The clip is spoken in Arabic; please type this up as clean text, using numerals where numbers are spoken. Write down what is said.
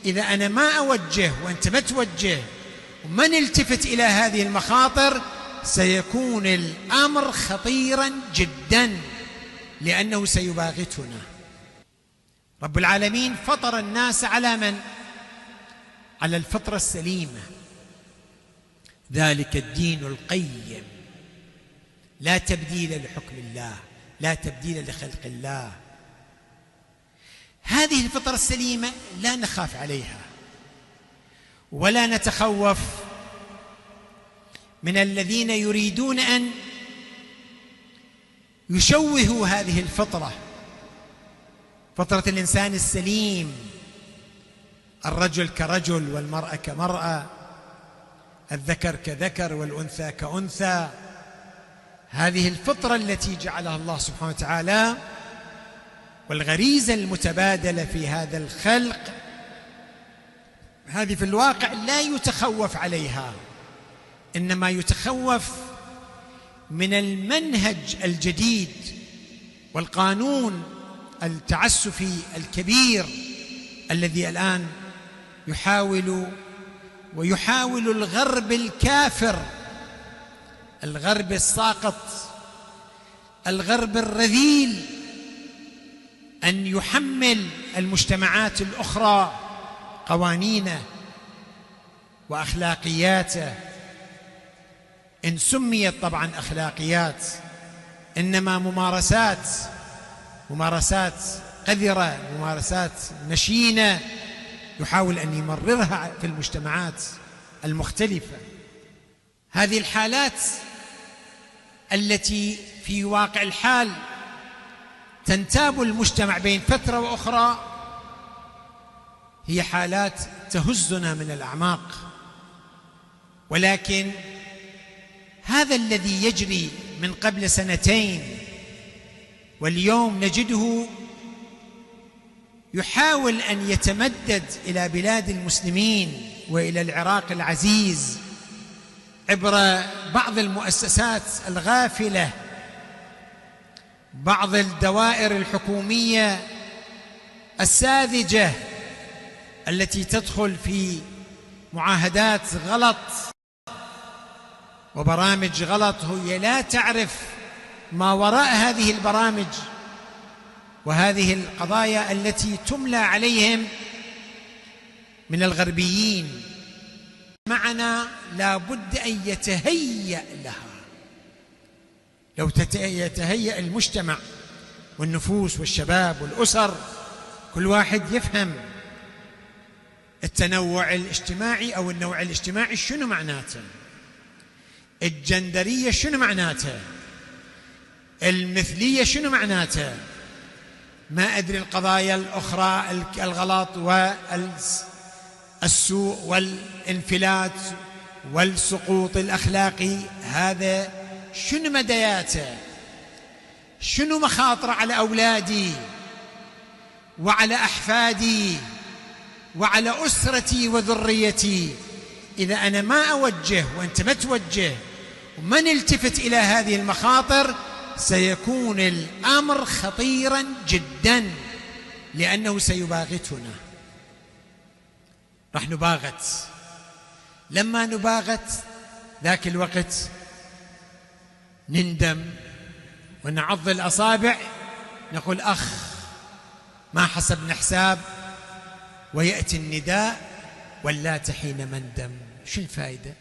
إذا أنا ما أوجه وأنت ما توجه وما نلتفت إلى هذه المخاطر سيكون الأمر خطيرا جدا، لأنه سيباغتنا. رب العالمين فطر الناس على من؟ على الفطرة السليمة، ذلك الدين القيم، لا تبديل لحكم الله، لا تبديل لخلق الله. هذه الفطرة السليمة لا نخاف عليها ولا نتخوف من الذين يريدون أن يشوهوا هذه الفطرة، فطرة الإنسان السليم، الرجل كرجل والمرأة كمرأة، الذكر كذكر والأنثى كأنثى. هذه الفطرة التي جعلها الله سبحانه وتعالى والغريزة المتبادلة في هذا الخلق، هذه في الواقع لا يتخوف عليها، إنما يتخوف من المنهج الجديد والقانون التعسفي الكبير الذي الآن يحاول الغرب الكافر، الغرب الساقط، الغرب الرذيل، أن يحمل المجتمعات الأخرى قوانينه وأخلاقياته، إن سميت طبعا أخلاقيات، إنما ممارسات قذرة، ممارسات مشينة، يحاول أن يمررها في المجتمعات المختلفة. هذه الحالات التي في واقع الحال تنتاب المجتمع بين فترة وأخرى هي حالات تهزنا من الأعماق، ولكن هذا الذي يجري من قبل سنتين واليوم نجده يحاول أن يتمدد إلى بلاد المسلمين وإلى العراق العزيز عبر بعض المؤسسات الغافلة، بعض الدوائر الحكومية الساذجة التي تدخل في معاهدات غلط وبرامج غلط، هي لا تعرف ما وراء هذه البرامج وهذه القضايا التي تملى عليهم من الغربيين. معنا لا بد أن يتهيأ لها. لو يتهيأ المجتمع والنفوس والشباب والأسر، كل واحد يفهم التنوع الاجتماعي أو النوع الاجتماعي شنو معناته، الجندرية شنو معناته، المثلية شنو معناته، ما أدري القضايا الأخرى الغلط والسوء والانفلات والسقوط الأخلاقي، هذا شنو مداياته، شنو مخاطره على أولادي وعلى أحفادي وعلى أسرتي وذريتي. إذا أنا ما أوجه وأنت ما توجه وما نلتفت إلى هذه المخاطر سيكون الأمر خطيرا جدا، لأنه سيباغتنا. راح نباغت، لما نباغت ذاك الوقت نندم ونعض الأصابع، نقول أخ ما حسبنا حساب، ويأتي النداء واللات حين مندم. شو الفائدة؟